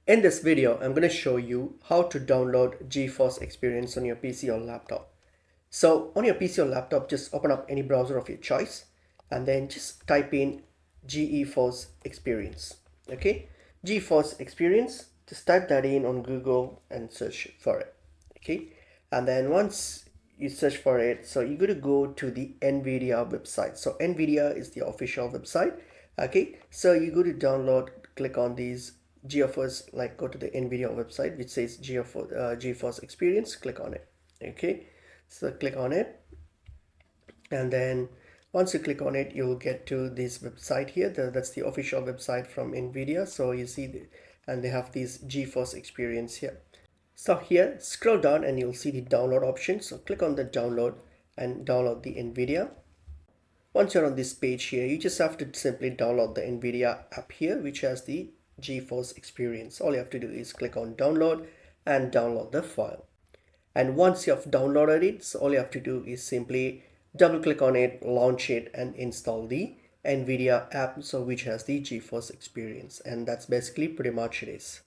In this video, I'm going to show you how to download GeForce Experience on your PC or laptop. So on your PC or laptop, just open up any browser of your choice and then just type in GeForce Experience. Okay, GeForce Experience, just type that in on Google and search for it. Okay, and then once you search for it, so you're going to go to the NVIDIA website. So NVIDIA is the official website. Okay, so you go to download, click on these GeForce, like go to the NVIDIA website which says GeForce Experience, click on it. Okay, so click on it, and then once you click on it, you'll get to this website here. That's the official website from NVIDIA. So you see and they have this GeForce Experience here. So here, scroll down and you'll see the download option. So click on the download and download the NVIDIA. Once you're on this page here, you just have to simply download the NVIDIA app here, which has the GeForce Experience. All you have to do is click on download and download the file. And once you have downloaded it, so all you have to do is simply double click on it, launch it, and install the NVIDIA app, so which has the GeForce Experience. And that's basically pretty much it is.